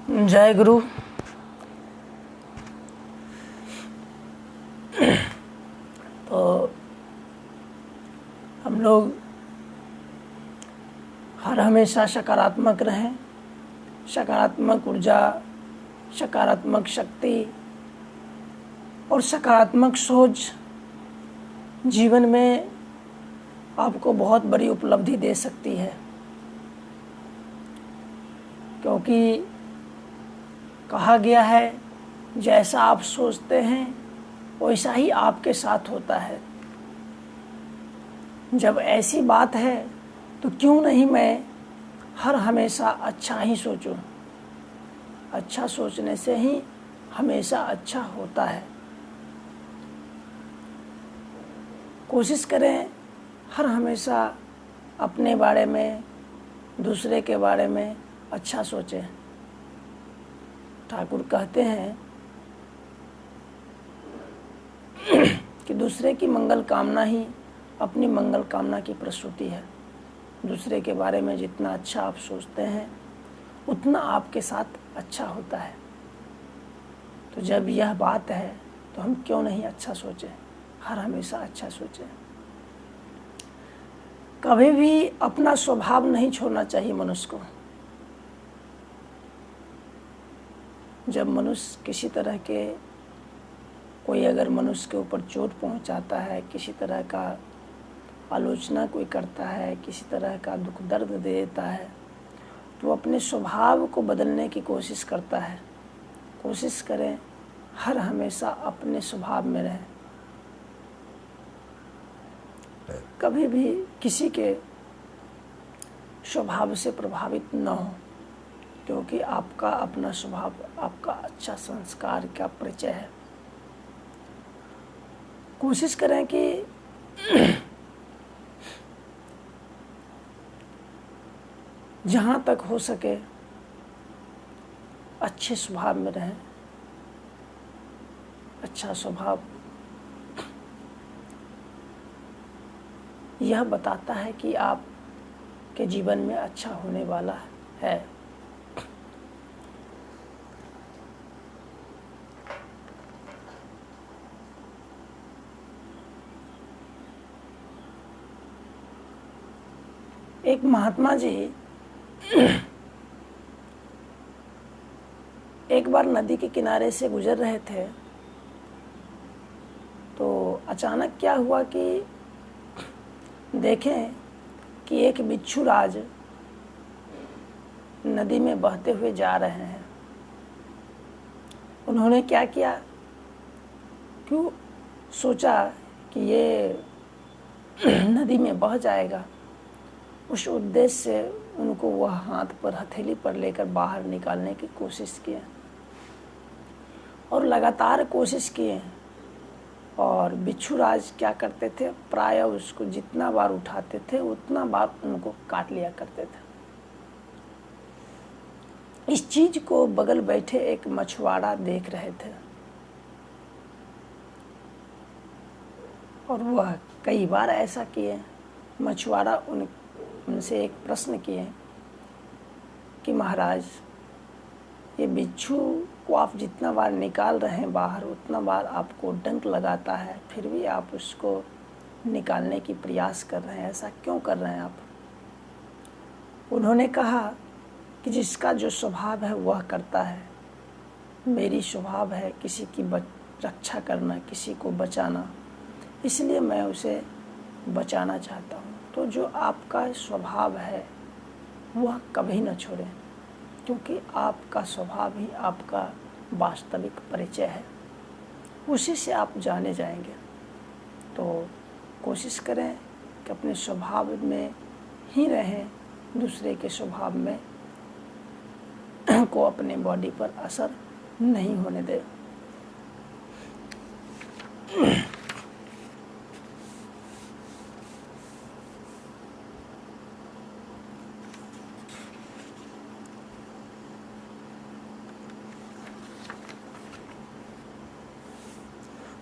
जय गुरु। तो हम लोग हर हमेशा सकारात्मक रहें, सकारात्मक ऊर्जा, सकारात्मक शक्ति और सकारात्मक सोच जीवन में आपको बहुत बड़ी उपलब्धि दे सकती है। क्योंकि कहा गया है, जैसा आप सोचते हैं वैसा ही आपके साथ होता है। जब ऐसी बात है तो क्यों नहीं मैं हर हमेशा अच्छा ही सोचूं। अच्छा सोचने से ही हमेशा अच्छा होता है। कोशिश करें हर हमेशा अपने बारे में, दूसरे के बारे में अच्छा सोचें। ठाकुर कहते हैं कि दूसरे की मंगल कामना ही अपनी मंगल कामना की प्रसूति है। दूसरे के बारे में जितना अच्छा आप सोचते हैं उतना आपके साथ अच्छा होता है। तो जब यह बात है तो हम क्यों नहीं अच्छा सोचें, हर हमेशा अच्छा सोचें। कभी भी अपना स्वभाव नहीं छोड़ना चाहिए मनुष्य को। जब मनुष्य किसी तरह के कोई अगर मनुष्य के ऊपर चोट पहुंचाता है, किसी तरह का आलोचना कोई करता है, किसी तरह का दुख दर्द दे देता है, तो अपने स्वभाव को बदलने की कोशिश करता है। कोशिश करें हर हमेशा अपने स्वभाव में रहें। कभी भी किसी के स्वभाव से प्रभावित न हो, क्योंकि आपका अपना स्वभाव आपका अच्छा संस्कार का परिचय है। कोशिश करें कि जहाँ तक हो सके अच्छे स्वभाव में रहें। अच्छा स्वभाव यह बताता है कि आप के जीवन में अच्छा होने वाला है। एक महात्मा जी एक बार नदी के किनारे से गुजर रहे थे, तो अचानक क्या हुआ कि देखें कि एक बिच्छू राज नदी में बहते हुए जा रहे हैं। उन्होंने क्या किया, क्यों सोचा कि ये नदी में बह जाएगा। उस उद्देश्य से उनको वह हाथ पर हथेली पर लेकर बाहर निकालने की कोशिश किए और लगातार कोशिश किए। और बिच्छू राज क्या करते थे, प्रायः उसको जितना बार उठाते थे उतना बार उनको काट लिया करते थे। इस चीज को बगल बैठे एक मछुआरा देख रहे थे और वह कई बार ऐसा किए। मछुआरा उनसे एक प्रश्न किए कि महाराज, ये बिच्छू को आप जितना बार निकाल रहे हैं बाहर उतना बार आपको डंक लगाता है, फिर भी आप उसको निकालने की प्रयास कर रहे हैं, ऐसा क्यों कर रहे हैं आप? उन्होंने कहा कि जिसका जो स्वभाव है वह करता है। मेरी स्वभाव है किसी की रक्षा करना, किसी को बचाना, इसलिए मैं उसे बचाना चाहता हूँ। तो जो आपका स्वभाव है वह कभी न छोड़ें, क्योंकि आपका स्वभाव ही आपका वास्तविक परिचय है। उसी से आप जाने जाएंगे। तो कोशिश करें कि अपने स्वभाव में ही रहें, दूसरे के स्वभाव में को अपने बॉडी पर असर नहीं होने दें।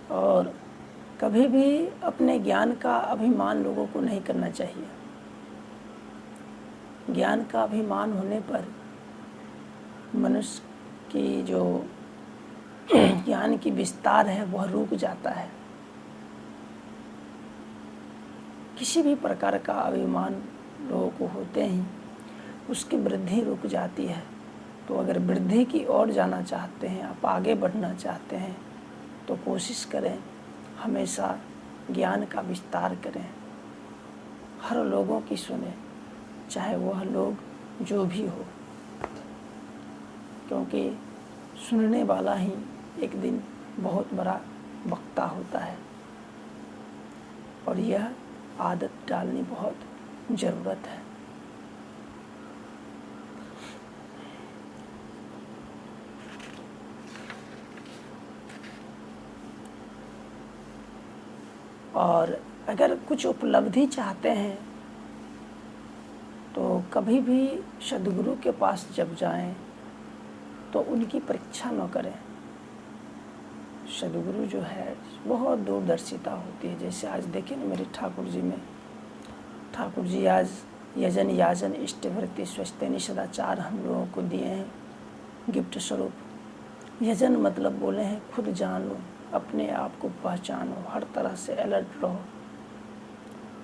और कभी भी अपने ज्ञान का अभिमान लोगों को नहीं करना चाहिए। ज्ञान का अभिमान होने पर मनुष्य कि जो ज्ञान की विस्तार है वह रुक जाता है। किसी भी प्रकार का अभिमान लोगों को होते ही उसकी वृद्धि रुक जाती है। तो अगर वृद्धि की ओर जाना चाहते हैं, आप आगे बढ़ना चाहते हैं, तो कोशिश करें हमेशा ज्ञान का विस्तार करें, हर लोगों की सुने, चाहे वह लोग जो भी हो, क्योंकि सुनने वाला ही एक दिन बहुत बड़ा वक्ता होता है और यह आदत डालनी बहुत ज़रूरत है। और अगर कुछ उपलब्धि चाहते हैं तो कभी भी सद्गुरु के पास जब जाएं तो उनकी परीक्षा न करें। सद्गुरु जो है बहुत दूरदर्शिता होती है। जैसे आज देखिए ना मेरे ठाकुर जी में, ठाकुर जी आज यजन याजन इष्टवृत्ति स्वस्थेनी सदाचार हम लोगों को दिए हैं गिफ्ट स्वरूप। यजन मतलब बोले हैं खुद जान लो, अपने आप को पहचानो, हर तरह से अलर्ट रहो,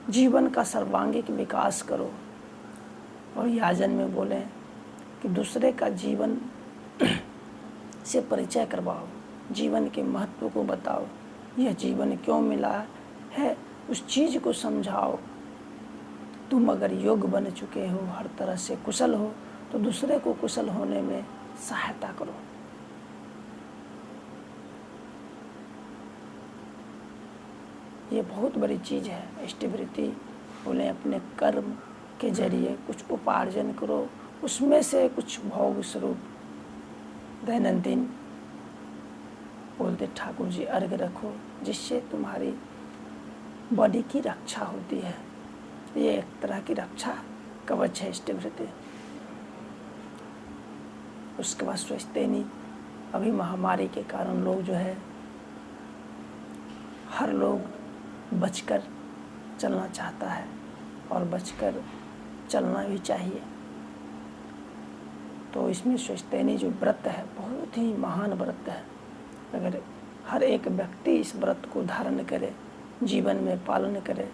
जीवन का सर्वांगीण विकास करो। और याजन में बोले कि दूसरे का जीवन से परिचय करवाओ, जीवन के महत्व को बताओ, यह जीवन क्यों मिला है उस चीज़ को समझाओ। तुम अगर योग बन चुके हो, हर तरह से कुशल हो, तो दूसरे को कुशल होने में सहायता करो। ये बहुत बड़ी चीज़ है। इष्टवृत्ति बोले अपने कर्म के जरिए कुछ उपार्जन करो, उसमें से कुछ भोग स्वरूप दैनंदिन बोलते ठाकुर जी अर्घ रखो, जिससे तुम्हारी बॉडी की रक्षा होती है। ये एक तरह की रक्षा कवच है इष्टवृत्ति। उसके बाद स्वस्थेनी, अभी महामारी के कारण लोग जो है हर लोग बचकर चलना चाहता है और बचकर चलना भी चाहिए। तो इसमें स्वस्थेनी जो व्रत है बहुत ही महान व्रत है। अगर हर एक व्यक्ति इस व्रत को धारण करे, जीवन में पालन करे,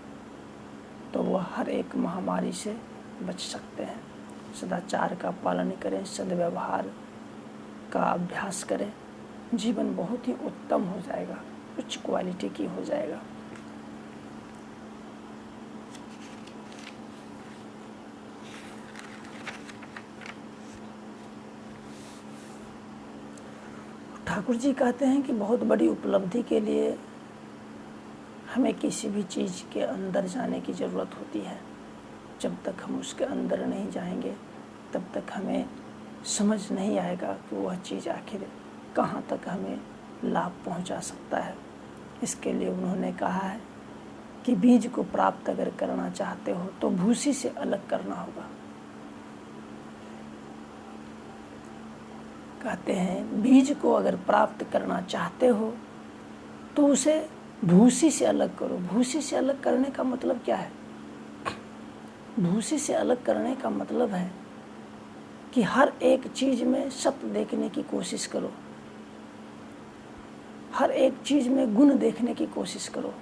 तो वह हर एक महामारी से बच सकते हैं। सदाचार का पालन करें, सद्व्यवहार का अभ्यास करें, जीवन बहुत ही उत्तम हो जाएगा, उच्च क्वालिटी की हो जाएगा। ठाकुर जी कहते हैं कि बहुत बड़ी उपलब्धि के लिए हमें किसी भी चीज़ के अंदर जाने की ज़रूरत होती है। जब तक हम उसके अंदर नहीं जाएंगे तब तक हमें समझ नहीं आएगा कि वह चीज़ आखिर कहाँ तक हमें लाभ पहुँचा सकता है। इसके लिए उन्होंने कहा है कि बीज को प्राप्त अगर करना चाहते हो तो भूसी से अलग करना होगा। कहते हैं बीज को अगर प्राप्त करना चाहते हो तो उसे भूसी से अलग करो। भूसी से अलग करने का मतलब क्या है? भूसी से अलग करने का मतलब है कि हर एक चीज़ में सत्य देखने की कोशिश करो, हर एक चीज़ में गुण देखने की कोशिश करो।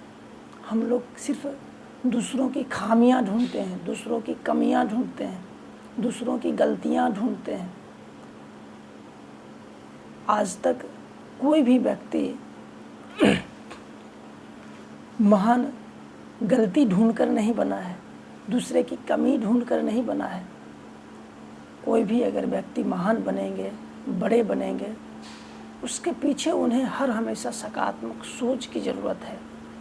हम लोग सिर्फ दूसरों की खामियां ढूंढते हैं, दूसरों की कमियां ढूंढते हैं, दूसरों की गलतियां ढूंढते हैं। आज तक कोई भी व्यक्ति महान गलती ढूंढकर नहीं बना है, दूसरे की कमी ढूंढकर नहीं बना है। कोई भी अगर व्यक्ति महान बनेंगे, बड़े बनेंगे, उसके पीछे उन्हें हर हमेशा सकारात्मक सोच की ज़रूरत है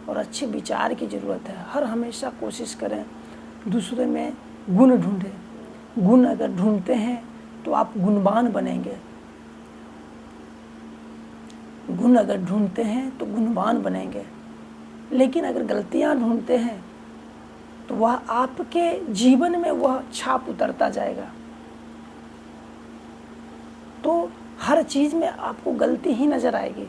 और अच्छे विचार की ज़रूरत है। हर हमेशा कोशिश करें दूसरे में गुण ढूंढें। गुण अगर ढूंढते हैं तो आप गुणवान बनेंगे। गुण अगर ढूंढते हैं तो गुणवान बनेंगे। लेकिन अगर गलतियां ढूंढते हैं तो वह आपके जीवन में वह छाप उतरता जाएगा। तो हर चीज़ में आपको गलती ही नज़र आएगी।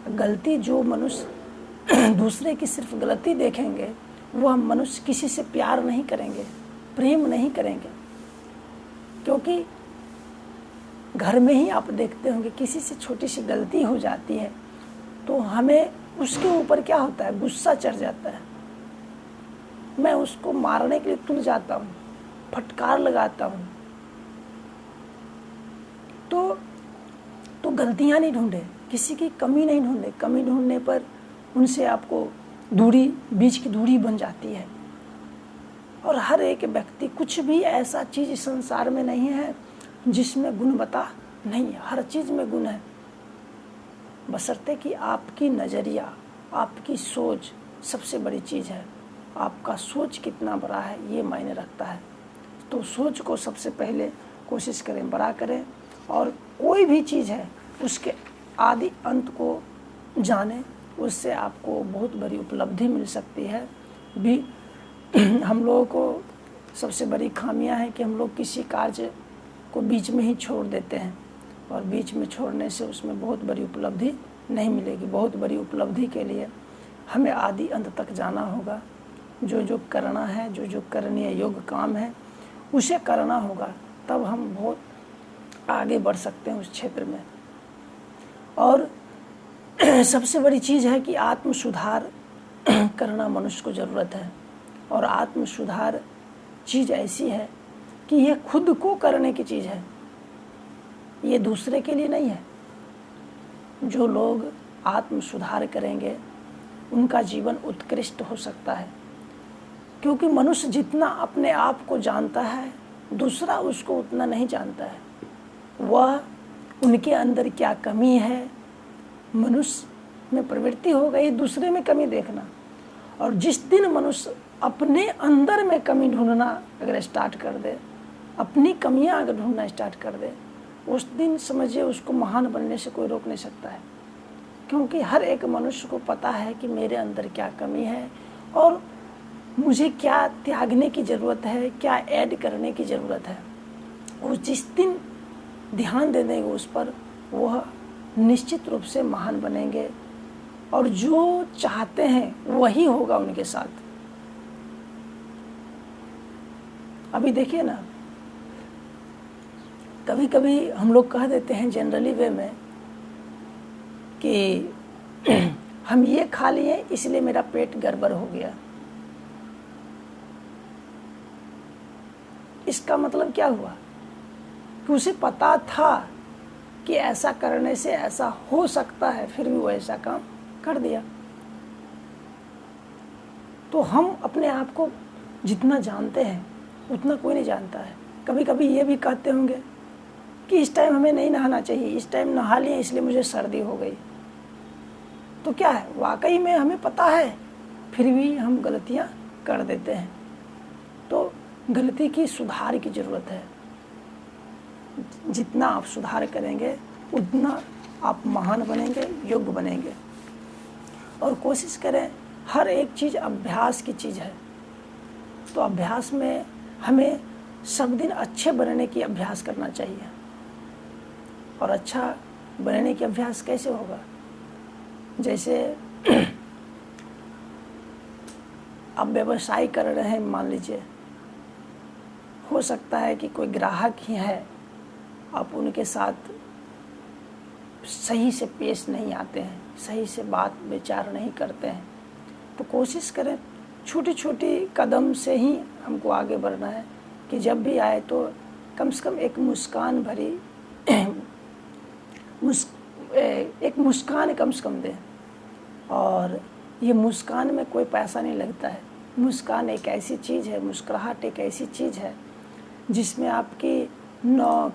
गलती जो मनुष्य दूसरे की सिर्फ गलती देखेंगे, वह मनुष्य किसी से प्यार नहीं करेंगे, प्रेम नहीं करेंगे। क्योंकि घर में ही आप देखते होंगे किसी से छोटी सी गलती हो जाती है तो हमें उसके ऊपर क्या होता है, गुस्सा चढ़ जाता है। मैं उसको मारने के लिए तुल जाता हूँ, फटकार लगाता हूँ। तो गलतियाँ नहीं ढूंढे, किसी की कमी नहीं ढूंढे। कमी ढूंढने पर उनसे आपको दूरी, बीच की दूरी बन जाती है। और हर एक व्यक्ति, कुछ भी ऐसा चीज़ इस संसार में नहीं है जिसमें गुणवत्ता नहीं है, हर चीज़ में गुण है। बशर्ते कि आपकी नज़रिया, आपकी सोच सबसे बड़ी चीज़ है। आपका सोच कितना बड़ा है ये मायने रखता है। तो सोच को सबसे पहले कोशिश करें बड़ा करें, और कोई भी चीज़ है उसके आदि अंत को जानें, उससे आपको बहुत बड़ी उपलब्धि मिल सकती है। भी हम लोगों को सबसे बड़ी खामियां है कि हम लोग किसी कार्य को बीच में ही छोड़ देते हैं, और बीच में छोड़ने से उसमें बहुत बड़ी उपलब्धि नहीं मिलेगी। बहुत बड़ी उपलब्धि के लिए हमें आदि अंत तक जाना होगा। जो जो करना है, जो जो करनीय योग्य काम है उसे करना होगा, तब हम बहुत आगे बढ़ सकते हैं उस क्षेत्र में। और सबसे बड़ी चीज़ है कि आत्म सुधार करना मनुष्य को ज़रूरत है। और आत्म सुधार चीज़ ऐसी है कि ये खुद को करने की चीज़ है, ये दूसरे के लिए नहीं है। जो लोग आत्म सुधार करेंगे उनका जीवन उत्कृष्ट हो सकता है, क्योंकि मनुष्य जितना अपने आप को जानता है दूसरा उसको उतना नहीं जानता है। वह उनके अंदर क्या कमी है, मनुष्य में प्रवृत्ति हो गई दूसरे में कमी देखना। और जिस दिन मनुष्य अपने अंदर में कमी ढूंढना अगर स्टार्ट कर दे, अपनी कमियां अगर ढूंढना स्टार्ट कर दे, उस दिन समझिए उसको महान बनने से कोई रोक नहीं सकता है। क्योंकि हर एक मनुष्य को पता है कि मेरे अंदर क्या कमी है और मुझे क्या त्यागने की ज़रूरत है, क्या ऐड करने की ज़रूरत है। वो जिस दिन ध्यान दे देंगे उस पर, वह निश्चित रूप से महान बनेंगे, और जो चाहते हैं वही होगा उनके साथ। अभी देखिए ना, कभी कभी हम लोग कह देते हैं जनरली वे में कि हम ये खा लिए इसलिए मेरा पेट गड़बड़ हो गया। इसका मतलब क्या हुआ कि उसे पता था कि ऐसा करने से ऐसा हो सकता है, फिर भी वो ऐसा काम कर दिया। तो हम अपने आप को जितना जानते हैं उतना कोई नहीं जानता है। कभी कभी ये भी कहते होंगे कि इस टाइम हमें नहीं नहाना चाहिए, इस टाइम नहा लिए इसलिए मुझे सर्दी हो गई। तो क्या है, वाकई में हमें पता है, फिर भी हम गलतियां कर देते हैं। तो गलती की सुधार की ज़रूरत है। जितना आप सुधार करेंगे उतना आप महान बनेंगे, योग्य बनेंगे। और कोशिश करें, हर एक चीज़ अभ्यास की चीज़ है। तो अभ्यास में हमें सब दिन अच्छे बनने की अभ्यास करना चाहिए। और अच्छा बनने की अभ्यास कैसे होगा? जैसे आप व्यवसाय कर रहे हैं, मान लीजिए, हो सकता है कि कोई ग्राहक ही है, आप उनके साथ सही से पेश नहीं आते हैं, सही से बात विचार नहीं करते हैं। तो कोशिश करें, छोटी छोटी कदम से ही हमको आगे बढ़ना है कि जब भी आए तो कम से कम एक मुस्कान भरी एक मुस्कान कम से कम दें। और ये मुस्कान में कोई पैसा नहीं लगता है। मुस्कान एक ऐसी चीज़ है, मुस्कुराहट एक ऐसी चीज़ है जिसमें आपकी न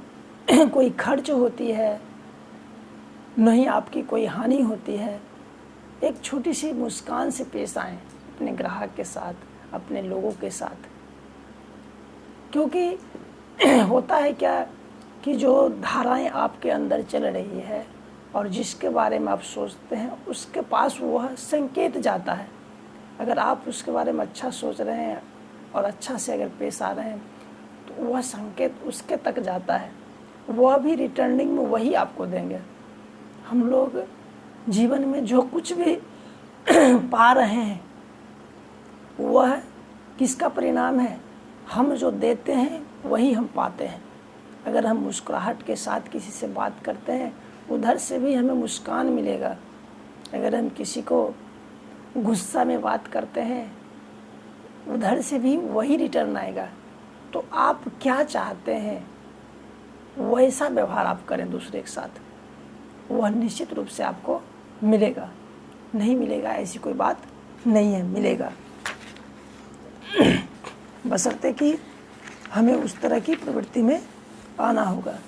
कोई खर्च होती है, न ही आपकी कोई हानि होती है। एक छोटी सी मुस्कान से पेश आएं अपने ग्राहक के साथ, अपने लोगों के साथ। क्योंकि होता है क्या कि जो धाराएं आपके अंदर चल रही है और जिसके बारे में आप सोचते हैं उसके पास वह संकेत जाता है। अगर आप उसके बारे में अच्छा सोच रहे हैं और अच्छा से अगर पेश आ रहे हैं तो वह संकेत उसके तक जाता है, वह भी रिटर्निंग में वही आपको देंगे। हम लोग जीवन में जो कुछ भी पा रहे हैं वह किसका परिणाम है? हम जो देते हैं वही हम पाते हैं। अगर हम मुस्कुराहट के साथ किसी से बात करते हैं, उधर से भी हमें मुस्कान मिलेगा। अगर हम किसी को गुस्सा में बात करते हैं, उधर से भी वही रिटर्न आएगा। तो आप क्या चाहते हैं, वैसा व्यवहार आप करें दूसरे के साथ, वह निश्चित रूप से आपको मिलेगा। नहीं मिलेगा ऐसी कोई बात नहीं है, मिलेगा। बशर्ते कि हमें उस तरह की प्रवृत्ति में आना होगा।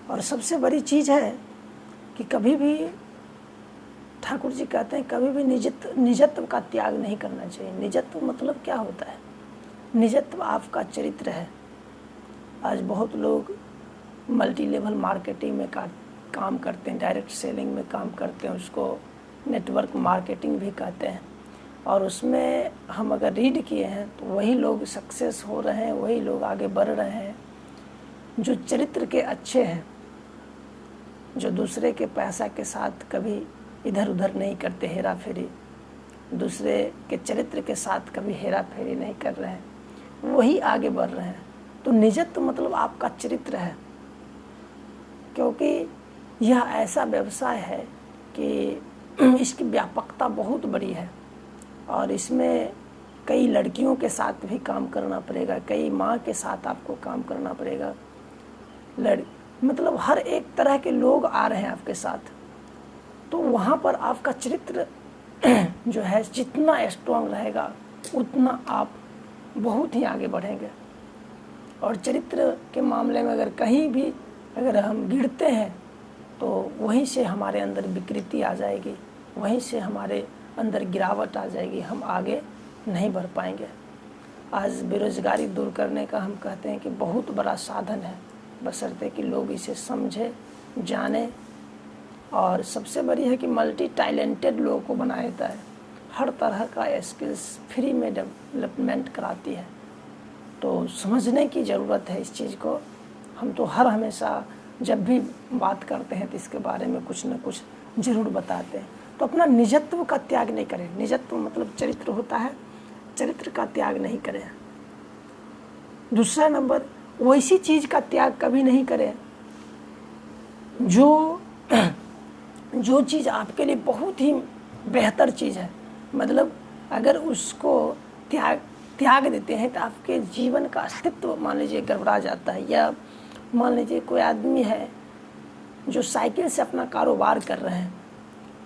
और सबसे बड़ी चीज़ है कि कभी भी ठाकुर जी कहते हैं कभी भी निजत्व का त्याग नहीं करना चाहिए। निजत्व मतलब क्या होता है? निजत्व आपका चरित्र है। आज बहुत लोग मल्टी लेवल मार्केटिंग में काम करते हैं, डायरेक्ट सेलिंग में काम करते हैं, उसको नेटवर्क मार्केटिंग भी कहते हैं। और उसमें हम अगर रीड किए हैं तो वही लोग सक्सेस हो रहे हैं, वही लोग आगे बढ़ रहे हैं जो चरित्र के अच्छे हैं, जो दूसरे के पैसा के साथ कभी इधर उधर नहीं करते हेरा फेरी, दूसरे के चरित्र के साथ कभी हेरा फेरी नहीं कर रहे हैं, वही आगे बढ़ रहे हैं। तो निजत्व मतलब आपका चरित्र है, क्योंकि यह ऐसा व्यवसाय है कि इसकी व्यापकता बहुत बड़ी है और इसमें कई लड़कियों के साथ भी काम करना पड़ेगा, कई माँ के साथ आपको काम करना पड़ेगा। मतलब हर एक तरह के लोग आ रहे हैं आपके साथ। तो वहाँ पर आपका चरित्र जो है जितना स्ट्रांग रहेगा उतना आप बहुत ही आगे बढ़ेंगे। और चरित्र के मामले में अगर कहीं भी अगर हम गिरते हैं तो वहीं से हमारे अंदर विकृति आ जाएगी, वहीं से हमारे अंदर गिरावट आ जाएगी, हम आगे नहीं बढ़ पाएंगे। आज बेरोजगारी दूर करने का हम कहते हैं कि बहुत बड़ा साधन है, बशर्ते कि लोग इसे समझे, जाने। और सबसे बड़ी है कि मल्टी टैलेंटेड लोगों को बना देता है, हर तरह का स्किल्स फ्री में डेवलपमेंट कराती है। तो समझने की ज़रूरत है इस चीज़ को। हम तो हर हमेशा जब भी बात करते हैं तो इसके बारे में कुछ न कुछ ज़रूर बताते हैं। तो अपना निजत्व का त्याग नहीं करें। निजत्व मतलब चरित्र होता है, चरित्र का त्याग नहीं करें। दूसरा नंबर, वैसी चीज़ का त्याग कभी नहीं करें जो चीज़ आपके लिए बहुत ही बेहतर चीज़ है। मतलब अगर उसको त्याग देते हैं तो आपके जीवन का अस्तित्व मान लीजिए गड़बड़ा जाता है। या मान लीजिए कोई आदमी है जो साइकिल से अपना कारोबार कर रहे हैं,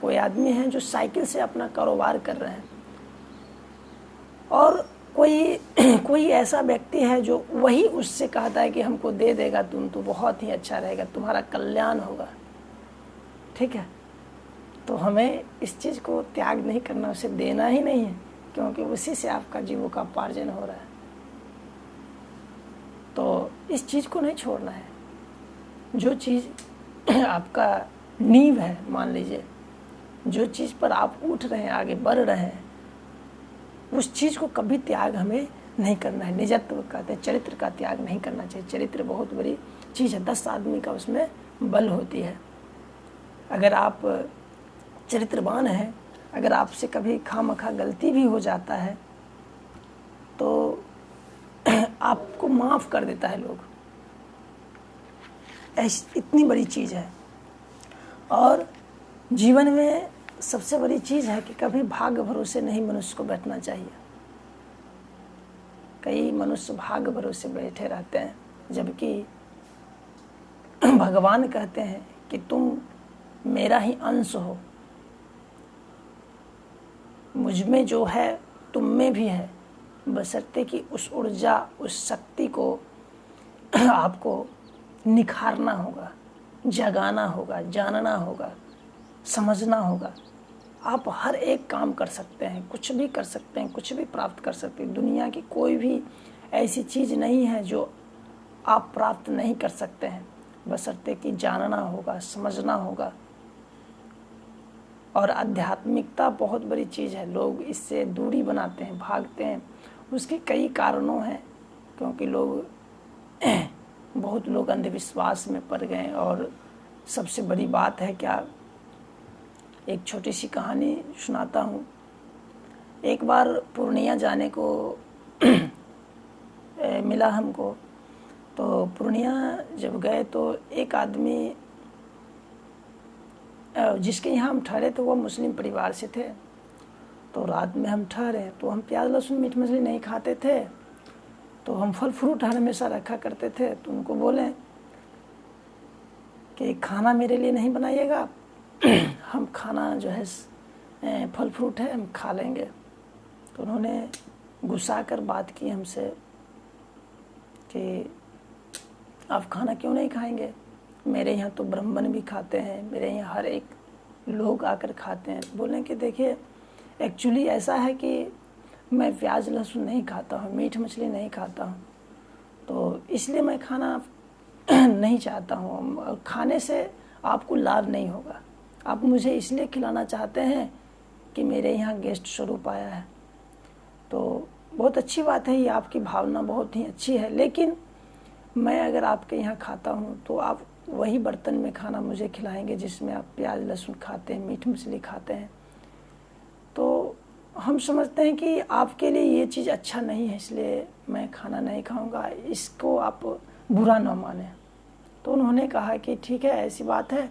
कोई आदमी है जो साइकिल से अपना कारोबार कर रहे हैं, और कोई ऐसा व्यक्ति है जो वही उससे कहता है कि हमको दे देगा तुम तो बहुत ही अच्छा रहेगा, तुम्हारा कल्याण होगा। ठीक है, तो हमें इस चीज़ को त्याग नहीं करना, उसे देना ही नहीं है, क्योंकि उसी से आपका जीविकोपार्जन हो रहा है। तो इस चीज़ को नहीं छोड़ना है। जो चीज़ आपका नींव है, मान लीजिए जो चीज़ पर आप उठ रहे हैं, आगे बढ़ रहे हैं, उस चीज़ को कभी त्याग हमें नहीं करना है। निजत्व कहते हैं, चरित्र का त्याग नहीं करना चाहिए। चरित्र बहुत बड़ी चीज़ है, 10 आदमी का उसमें बल होती है। अगर आप चरित्रवान हैं, अगर आपसे कभी खामखा गलती भी हो जाता है तो आपको माफ़ कर देता है लोग। ऐसी इतनी बड़ी चीज़ है। और जीवन में सबसे बड़ी चीज़ है कि कभी भाग्य भरोसे नहीं मनुष्य को बैठना चाहिए। कई मनुष्य भाग्य भरोसे बैठे रहते हैं, जबकि भगवान कहते हैं कि तुम मेरा ही अंश हो, मुझ में जो है तुम में भी है, बशर्ते कि उस ऊर्जा, उस शक्ति को आपको निखारना होगा, जगाना होगा, जानना होगा, समझना होगा। आप हर एक काम कर सकते हैं, कुछ भी कर सकते हैं, कुछ भी प्राप्त कर सकते हैं। दुनिया की कोई भी ऐसी चीज़ नहीं है जो आप प्राप्त नहीं कर सकते हैं, बशर्ते कि जानना होगा, समझना होगा। और आध्यात्मिकता बहुत बड़ी चीज़ है। लोग इससे दूरी बनाते हैं, भागते हैं। उसके कई कारणों हैं, क्योंकि बहुत लोग अंधविश्वास में पड़ गए। और सबसे बड़ी बात है क्या, एक छोटी सी कहानी सुनाता हूँ। एक बार पूर्णिया जाने को मिला हमको, तो पूर्णिया जब गए तो एक आदमी जिसके यहाँ हम ठहरे थे वो मुस्लिम परिवार से थे। तो रात में हम ठहरे तो हम प्याज लहसुन मीट मछली नहीं खाते थे, तो हम फल फ्रूट हर हमेशा रखा करते थे। तो उनको बोले कि खाना मेरे लिए नहीं बनाइएगा, हम खाना जो है फल फ्रूट है हम खा लेंगे। तो उन्होंने गुस्सा कर बात की हमसे कि आप खाना क्यों नहीं खाएंगे, मेरे यहाँ तो ब्राह्मण भी खाते हैं, मेरे यहाँ हर एक लोग आकर खाते हैं। बोलें कि देखिए एक्चुअली ऐसा है कि मैं प्याज लहसुन नहीं खाता हूँ, मीट मछली नहीं खाता हूँ, तो इसलिए मैं खाना नहीं चाहता हूँ। खाने से आपको लाभ नहीं होगा, आप मुझे इसलिए खिलाना चाहते हैं कि मेरे यहाँ गेस्ट स्वरूप आया है। तो बहुत अच्छी बात है, ये आपकी भावना बहुत ही अच्छी है, लेकिन मैं अगर आपके यहाँ खाता हूँ तो आप वही बर्तन में खाना मुझे खिलाएंगे जिसमें आप प्याज लहसुन खाते हैं, मीट मछली खाते हैं। तो हम समझते हैं कि आपके लिए ये चीज़ अच्छा नहीं है, इसलिए मैं खाना नहीं खाऊंगा, इसको आप बुरा न माने। तो उन्होंने कहा कि ठीक है ऐसी बात है,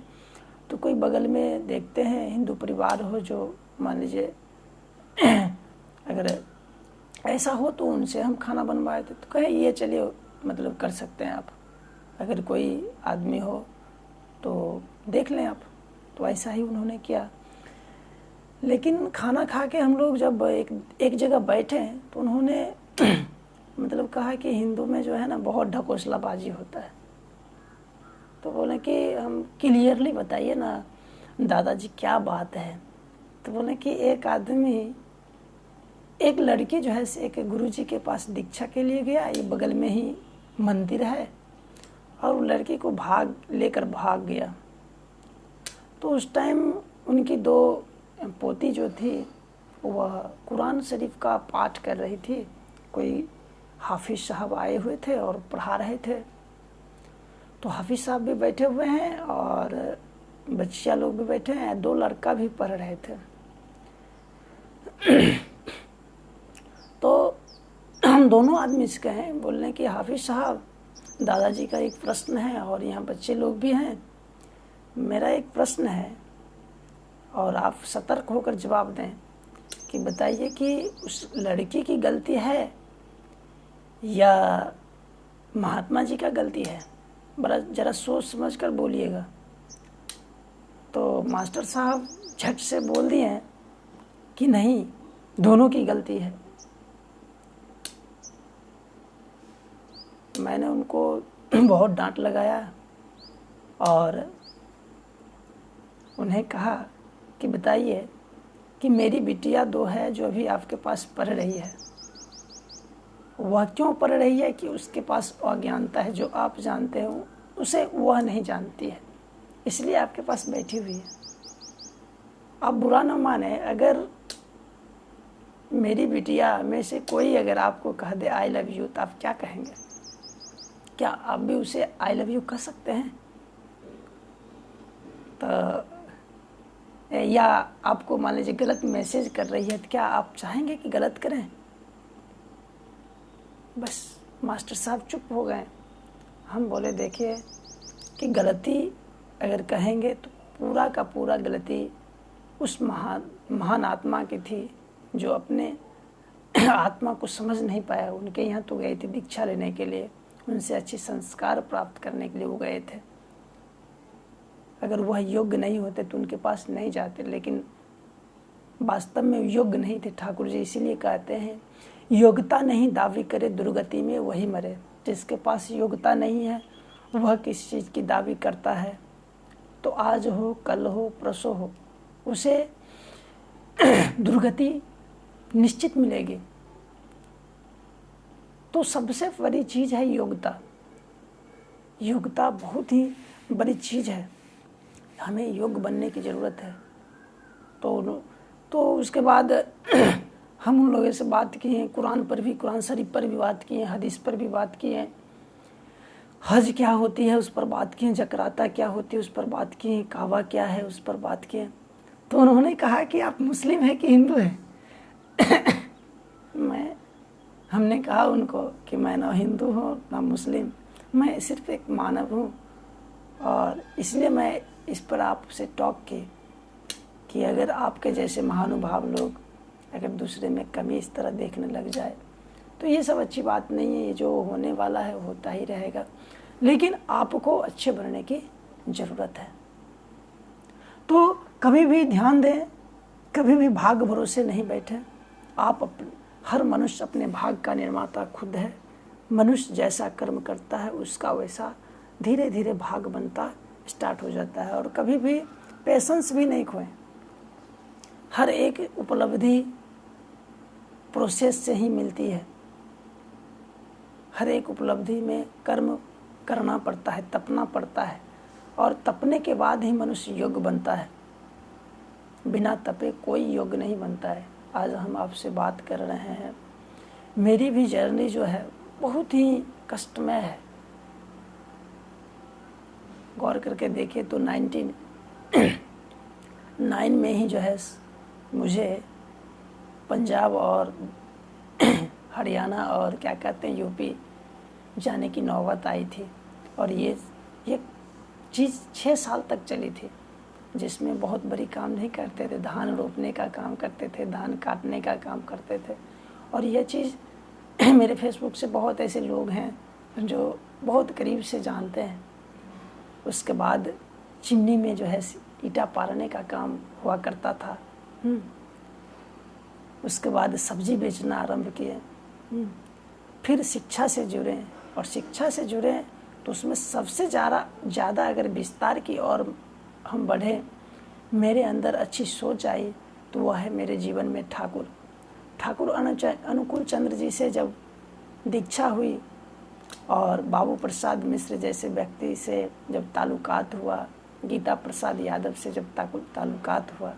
तो कोई बगल में देखते हैं हिंदू परिवार हो जो मान लीजिए अगर ऐसा हो तो उनसे हम खाना बनवाए थे। तो कहे ये चलिए मतलब कर सकते हैं आप, अगर कोई आदमी हो तो देख लें आप। तो ऐसा ही उन्होंने किया। लेकिन खाना खा के हम लोग जब एक जगह बैठे तो उन्होंने मतलब कहा कि हिंदू में जो है ना बहुत ढकोसलाबाजी होता है। तो बोले कि हम क्लियरली बताइए ना दादाजी क्या बात है। तो बोले कि एक आदमी एक लड़की जो है एक गुरुजी के पास दीक्षा के लिए गया, ये बगल में ही मंदिर है, और वो लड़की को लेकर भाग गया। तो उस टाइम उनकी 2 पोती जो थी वह कुरान शरीफ का पाठ कर रही थी। कोई हाफिज साहब आए हुए थे और पढ़ा रहे थे। तो हाफिज साहब भी बैठे हुए हैं और बच्चियाँ लोग भी बैठे हैं, 2 लड़का भी पढ़ रहे थे। तो हम दोनों आदमी से कहें, बोलने कि हाफिज साहब दादाजी का एक प्रश्न है और यहाँ बच्चे लोग भी हैं, मेरा एक प्रश्न है और आप सतर्क होकर जवाब दें कि बताइए कि उस लड़की की गलती है या महात्मा जी का गलती है, बड़ा जरा सोच समझ कर बोलिएगा। तो मास्टर साहब झट से बोल दिए कि नहीं, दोनों की गलती है। मैंने उनको बहुत डांट लगाया और उन्हें कहा कि बताइए कि मेरी बिटिया 2 है जो अभी आपके पास पढ़ रही है, वह क्यों पढ़ रही है कि उसके पास अज्ञानता है, जो आप जानते हो उसे वह नहीं जानती है, इसलिए आपके पास बैठी हुई है। आप बुरा न माने, अगर मेरी बिटिया में से कोई अगर आपको कह दे आई लव यू तो आप क्या कहेंगे? क्या आप भी उसे आई लव यू कह सकते हैं? तो या आपको मान लीजिए गलत मैसेज कर रही है तो क्या आप चाहेंगे कि गलत करें? बस मास्टर साहब चुप हो गए। हम बोले देखिए कि गलती अगर कहेंगे तो पूरा का पूरा गलती उस महान आत्मा की थी जो अपने आत्मा को समझ नहीं पाया। उनके यहाँ तो गए थे दीक्षा लेने के लिए, उनसे अच्छे संस्कार प्राप्त करने के लिए वो गए थे। अगर वह योग्य नहीं होते तो उनके पास नहीं जाते, लेकिन वास्तव में योग्य नहीं थे। ठाकुर जी इसीलिए कहते हैं योग्यता नहीं दावी करे दुर्गति में वही मरे। जिसके पास योग्यता नहीं है वह किस चीज़ की दावी करता है, तो आज हो कल हो परसों हो उसे दुर्गति निश्चित मिलेगी। तो सबसे बड़ी चीज़ है योग्यता। योग्यता बहुत ही बड़ी चीज़ है, हमें योग्य बनने की ज़रूरत है। तो उसके बाद हम उन लोगों से बात किए, कुरान पर भी, कुरान शरीफ पर भी बात किए, हदीस पर भी बात किए, हज क्या होती है उस पर बात किए, जकराता क्या होती है उस पर बात किए, काबा क्या है उस पर बात किए। तो उन्होंने कहा कि आप मुस्लिम हैं कि हिंदू हैं? हमने कहा उनको कि मैं ना हिंदू हूँ ना मुस्लिम, मैं सिर्फ एक मानव हूँ, और इसलिए मैं इस पर आपसे टॉक की कि अगर आपके जैसे महानुभाव लोग अगर दूसरे में कमी इस तरह देखने लग जाए तो ये सब अच्छी बात नहीं है। ये जो होने वाला है होता ही रहेगा, लेकिन आपको अच्छे बनने की ज़रूरत है। तो कभी भी ध्यान दें, कभी भी भाग भरोसे नहीं बैठे। हर मनुष्य अपने भाग का निर्माता खुद है। मनुष्य जैसा कर्म करता है उसका वैसा धीरे धीरे भाग बनता स्टार्ट हो जाता है। और कभी भी पेशेंस भी नहीं खोएं। हर एक उपलब्धि प्रोसेस से ही मिलती है। हर एक उपलब्धि में कर्म करना पड़ता है, तपना पड़ता है, और तपने के बाद ही मनुष्य योग्य बनता है। बिना तपे कोई योग्य नहीं बनता है। आज हम आपसे बात कर रहे हैं, मेरी भी जर्नी जो है बहुत ही कष्टमय है। गौर करके देखें तो 1909 में ही जो है मुझे पंजाब और हरियाणा और क्या कहते हैं यूपी जाने की नौबत आई थी। और ये चीज़ 6 साल तक चली थी, जिसमें बहुत बड़ी काम नहीं करते थे। धान रोपने का काम करते थे, धान काटने का काम करते थे। और यह चीज़ मेरे फेसबुक से बहुत ऐसे लोग हैं जो बहुत करीब से जानते हैं। उसके बाद चिमनी में जो है ईटा पारने का काम हुआ करता था। उसके बाद सब्जी बेचना आरंभ किए। फिर शिक्षा से जुड़े, और शिक्षा से जुड़े तो उसमें सबसे ज़्यादा अगर विस्तार की और हम बढ़े, मेरे अंदर अच्छी सोच आई तो वह है मेरे जीवन में ठाकुर अनुकूल चंद्र जी से जब दीक्षा हुई और बाबू प्रसाद मिश्र जैसे व्यक्ति से जब ताल्लुकात हुआ, गीता प्रसाद यादव से जब ताल्लुकात हुआ,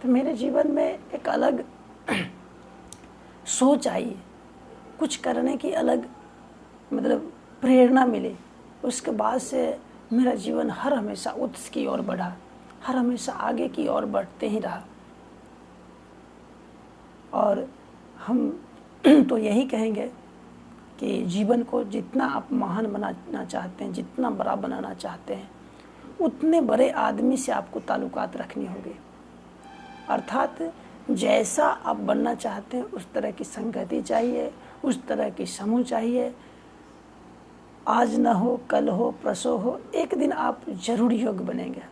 तो मेरे जीवन में एक अलग सोच आई, कुछ करने की अलग मतलब प्रेरणा मिली। उसके बाद से मेरा जीवन हर हमेशा उत्स की ओर बढ़ा, हर हमेशा आगे की ओर बढ़ते ही रहा। और हम तो यही कहेंगे कि जीवन को जितना आप महान बनाना चाहते हैं, जितना बड़ा बनाना चाहते हैं, उतने बड़े आदमी से आपको ताल्लुकात रखनी होगी। अर्थात जैसा आप बनना चाहते हैं उस तरह की संगति चाहिए, उस तरह की समूह चाहिए। आज न हो, कल हो, परसों हो, एक दिन आप जरूर योग्य बनेंगे।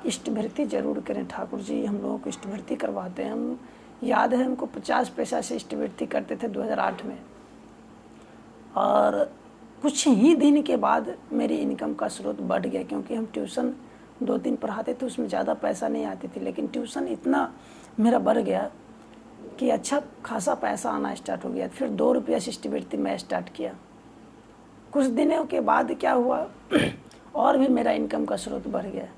इष्टभृति जरूर करें। ठाकुर जी हम लोगों को इष्टभृति करवाते हैं। हम याद है हमको 50 पैसा से इष्टभृति करते थे 2008 में, और कुछ ही दिन के बाद मेरी इनकम का स्रोत बढ़ गया, क्योंकि हम ट्यूशन 2-3 पढ़ाते थे, उसमें ज़्यादा पैसा नहीं आती थी, लेकिन ट्यूशन इतना मेरा बढ़ गया कि अच्छा खासा पैसा आना स्टार्ट हो गया। फिर 2 रुपया शिष्टवृत्ति मैं स्टार्ट किया। कुछ दिनों के बाद क्या हुआ और भी मेरा इनकम का स्रोत बढ़ गया।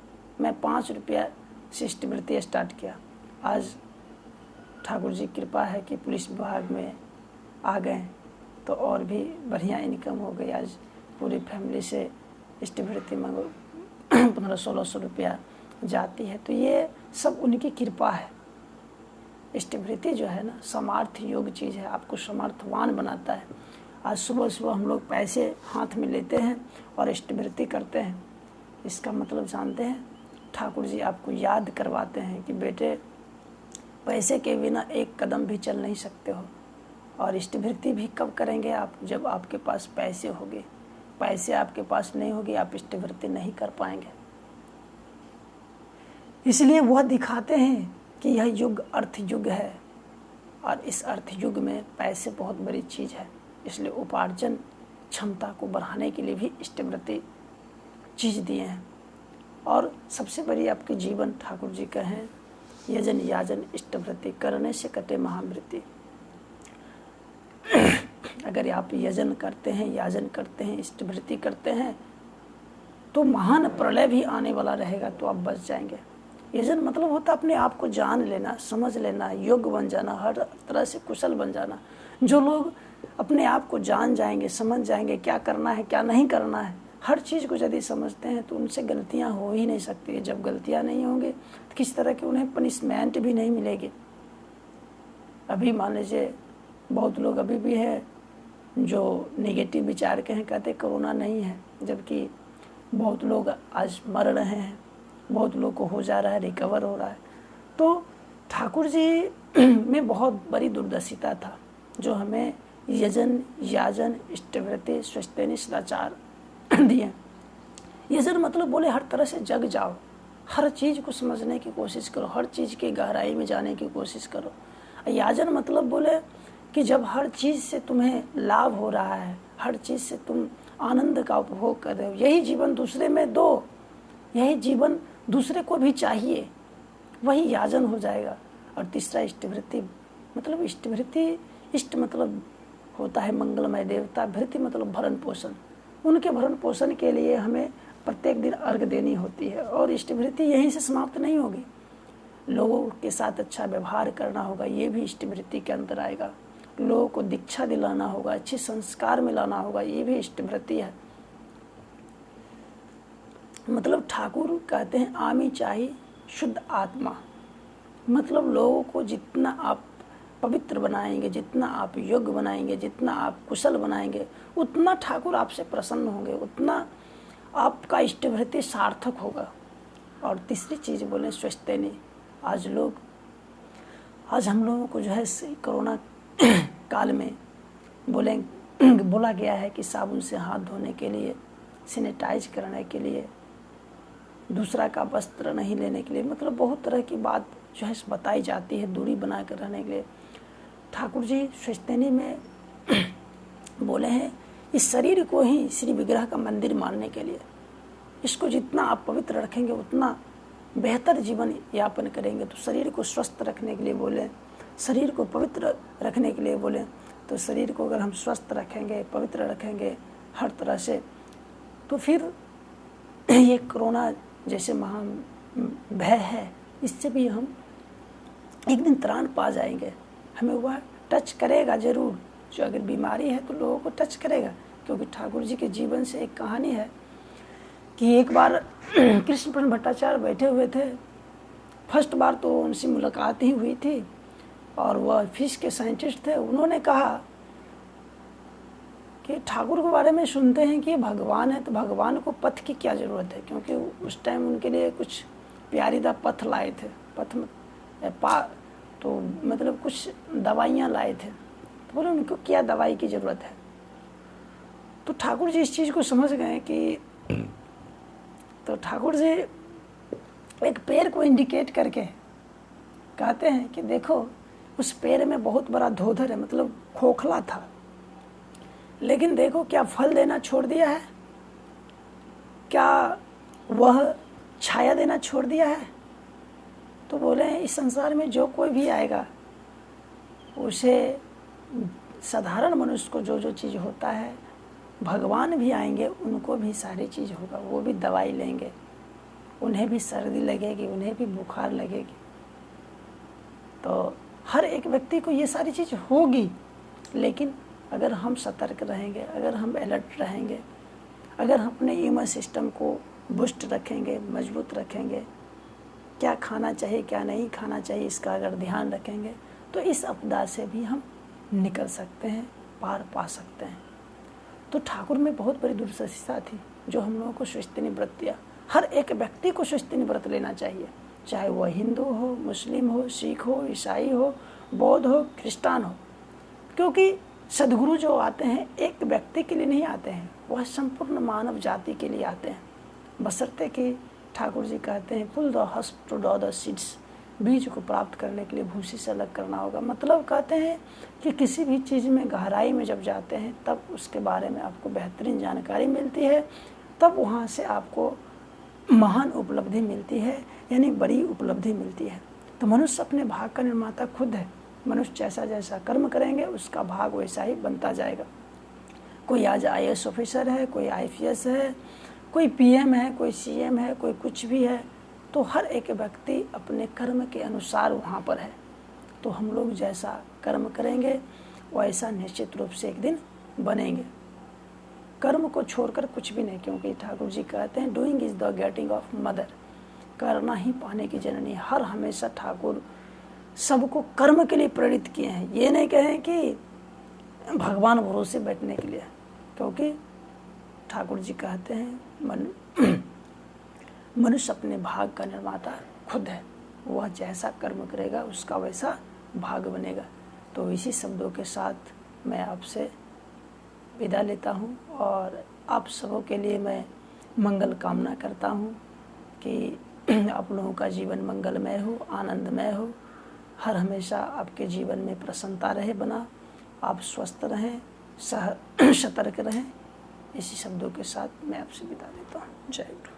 मैं 5 रुपया शिष्टवृत्ति स्टार्ट किया। आज ठाकुर जी कृपा है कि पुलिस विभाग में आ गए तो और भी बढ़िया इनकम हो गई। आज पूरी फैमिली से शिष्टवृत्ति मांगो 1500-1600 रुपया जाती है। तो ये सब उनकी कृपा है। इष्टवृत्ति जो है ना समर्थ योग चीज़ है, आपको समर्थवान बनाता है। आज सुबह सुबह हम लोग पैसे हाथ में लेते हैं और इष्टवृत्ति करते हैं। इसका मतलब जानते हैं, ठाकुर जी आपको याद करवाते हैं कि बेटे पैसे के बिना एक कदम भी चल नहीं सकते हो। और इष्टवृत्ति भी कब करेंगे आप, जब आपके पास पैसे होंगे। पैसे आपके पास नहीं होगी, आप इष्टवृत्ति नहीं कर पाएंगे। इसलिए वह दिखाते हैं कि यह युग अर्थ युग है, और इस अर्थ युग में पैसे बहुत बड़ी चीज़ है। इसलिए उपार्जन क्षमता को बढ़ाने के लिए भी इष्टवृत्ति चीज़ दिए हैं। और सबसे बड़ी आपके जीवन ठाकुर जी का है, यजन याजन इष्टवृत्ति करने से कटे महावृत्ति। अगर आप यजन करते हैं, याजन करते हैं, इष्टवृत्ति करते हैं, तो महान प्रलय भी आने वाला रहेगा, तो आप बच जाएंगे। यजन मतलब होता है अपने आप को जान लेना, समझ लेना, योग्य बन जाना, हर तरह से कुशल बन जाना। जो लोग अपने आप को जान जाएंगे, समझ जाएंगे क्या करना है क्या नहीं करना है, हर चीज़ को यदि समझते हैं तो उनसे गलतियां हो ही नहीं सकती है। जब गलतियां नहीं होंगी तो किस तरह की उन्हें पनिशमेंट भी नहीं मिलेगी। अभी मान लीजिए बहुत लोग अभी भी है जो नेगेटिव विचार के हैं कहते कोरोना नहीं है, जबकि बहुत लोग आज मर रहे हैं, बहुत लोग को हो जा रहा है, रिकवर हो रहा है। तो ठाकुर जी में बहुत बड़ी दूरदर्शिता था, जो हमें यजन, याजन, इष्टवृत्ति, स्वस्तिनी, सदाचार दिए। यजन मतलब बोले हर तरह से जग जाओ, हर चीज़ को समझने की कोशिश करो, हर चीज़ की गहराई में जाने की कोशिश करो। याजन मतलब बोले कि जब हर चीज़ से तुम्हें लाभ हो रहा है, हर चीज़ से तुम आनंद का उपभोग कर रहे हो, यही जीवन दूसरे में दो, यही जीवन दूसरे को भी चाहिए, वही याजन हो जाएगा। और तीसरा इष्टवृत्ति, मतलब इष्टवृत्ति, इष्ट मतलब होता है मंगलमय देवता, वृत्ति मतलब भरण पोषण, उनके भरण पोषण के लिए हमें प्रत्येक दिन अर्घ देनी होती है। और इष्टवृत्ति यहीं से समाप्त नहीं होगी, लोगों के साथ अच्छा व्यवहार करना होगा, ये भी इष्टवृत्ति के अंदर आएगा। लोगों को दीक्षा दिलाना होगा, अच्छे संस्कार मिलाना होगा, ये भी इष्टवृत्ति है। मतलब ठाकुर कहते हैं आमी चाहिए शुद्ध आत्मा, मतलब लोगों को जितना आप पवित्र बनाएंगे, जितना आप योग्य बनाएंगे, जितना आप कुशल बनाएंगे, उतना ठाकुर आपसे प्रसन्न होंगे, उतना आपका इष्टवृत्ति सार्थक होगा। और तीसरी चीज़ बोले स्वस्तिनी। आज हम लोगों को जो है कोरोना काल में बोला गया है कि साबुन से हाथ धोने के लिए, सैनिटाइज करने के लिए, दूसरा का वस्त्र नहीं लेने के लिए, मतलब बहुत तरह की बात जो है बताई जाती है दूरी बना कर रहने के लिए। ठाकुर जी स्वस्तिनी में बोले हैं इस शरीर को ही श्री विग्रह का मंदिर मानने के लिए, इसको जितना आप पवित्र रखेंगे उतना बेहतर जीवन यापन करेंगे। तो शरीर को स्वस्थ रखने के लिए बोले, शरीर को पवित्र रखने के लिए बोले, तो शरीर को अगर हम स्वस्थ रखेंगे, पवित्र रखेंगे हर तरह से, तो फिर ये कोरोना जैसे महा भय है, इससे भी हम एक दिन त्राण पा जाएंगे। हमें वह टच करेगा जरूर, जो अगर बीमारी है तो लोगों को टच करेगा। क्योंकि ठाकुर जी के जीवन से एक कहानी है कि एक बार कृष्णपंत भट्टाचार्य बैठे हुए थे, फर्स्ट बार तो उनसे मुलाकात ही हुई थी, और वह फिश के साइंटिस्ट थे। उन्होंने कहा कि ठाकुर के बारे में सुनते हैं कि भगवान है, तो भगवान को पथ की क्या ज़रूरत है, क्योंकि उस टाइम उनके लिए कुछ प्यारीदा पथ लाए थे, तो मतलब कुछ दवाइयाँ लाए थे, तो बोले उनको क्या दवाई की ज़रूरत है। तो ठाकुर जी इस चीज़ को समझ गए कि, तो ठाकुर जी एक पेड़ को इंडिकेट करके कहते हैं कि देखो उस पेड़ में बहुत बड़ा धोधर है, मतलब खोखला था, लेकिन देखो क्या फल देना छोड़ दिया है, क्या वह छाया देना छोड़ दिया है। तो बोले इस संसार में जो कोई भी आएगा उसे, साधारण मनुष्य को जो जो चीज़ होता है, भगवान भी आएंगे उनको भी सारी चीज़ होगा, वो भी दवाई लेंगे, उन्हें भी सर्दी लगेगी, उन्हें भी बुखार लगेगी। तो हर एक व्यक्ति को ये सारी चीज़ होगी, लेकिन अगर हम सतर्क रहेंगे, अगर हम अलर्ट रहेंगे, अगर हम अपने इम्यून सिस्टम को बूस्ट रखेंगे, मजबूत रखेंगे, क्या खाना चाहिए क्या नहीं खाना चाहिए इसका अगर ध्यान रखेंगे, तो इस आपदा से भी हम निकल सकते हैं, पार पा सकते हैं। तो ठाकुर में बहुत बड़ी दूरदर्शिता थी, जो हम लोगों को स्वस्तिनी व्रत दिया। हर एक व्यक्ति को स्वस्तिनी व्रत लेना चाहिए, चाहे वह हिंदू हो, मुस्लिम हो, सिख हो, ईसाई हो, बौद्ध हो, क्रिस्तान हो, क्योंकि सदगुरु जो आते हैं एक व्यक्ति के लिए नहीं आते हैं, वह संपूर्ण मानव जाति के लिए आते हैं। बशर्ते कि ठाकुर जी कहते हैं pull the husk to draw the seeds, बीज को प्राप्त करने के लिए भूसी से अलग करना होगा। मतलब कहते हैं कि किसी भी चीज़ में गहराई में जब जाते हैं तब उसके बारे में आपको बेहतरीन जानकारी मिलती है, तब वहाँ से आपको महान उपलब्धि मिलती है, यानी बड़ी उपलब्धि मिलती है। तो मनुष्य अपने भाग का निर्माता खुद है, मनुष्य जैसा जैसा कर्म करेंगे उसका भाग वैसा ही बनता जाएगा। कोई आज IAS ऑफिसर है, कोई IPS है, कोई PM है, कोई CM है, कोई कुछ भी है, तो हर एक व्यक्ति अपने कर्म के अनुसार वहाँ पर है। तो हम लोग जैसा कर्म करेंगे वैसा निश्चित रूप से एक दिन बनेंगे। कर्म को छोड़कर कुछ भी नहीं, क्योंकि ठाकुर जी कहते हैं doing is the getting off mother, करना ही पाने की जननी। हर हमेशा ठाकुर सबको कर्म के लिए प्रेरित किए हैं। ये नहीं कहें कि भगवान भरोसे बैठने के लिए, क्योंकि ठाकुर जी कहते हैं मनुष्य अपने भाग का निर्माता खुद है, वह जैसा कर्म करेगा उसका वैसा भाग बनेगा। तो इसी शब्दों के साथ मैं आपसे विदा लेता हूँ और आप सबों के लिए मैं मंगल कामना करता हूँ कि आप लोगों का जीवन मंगलमय हो, आनंदमय हो, हर हमेशा आपके जीवन में प्रसन्नता रहे बना, आप स्वस्थ रहें, सतर्क रहें। इसी शब्दों के साथ मैं आपसे विदा लेता हूँ। जय गुरु।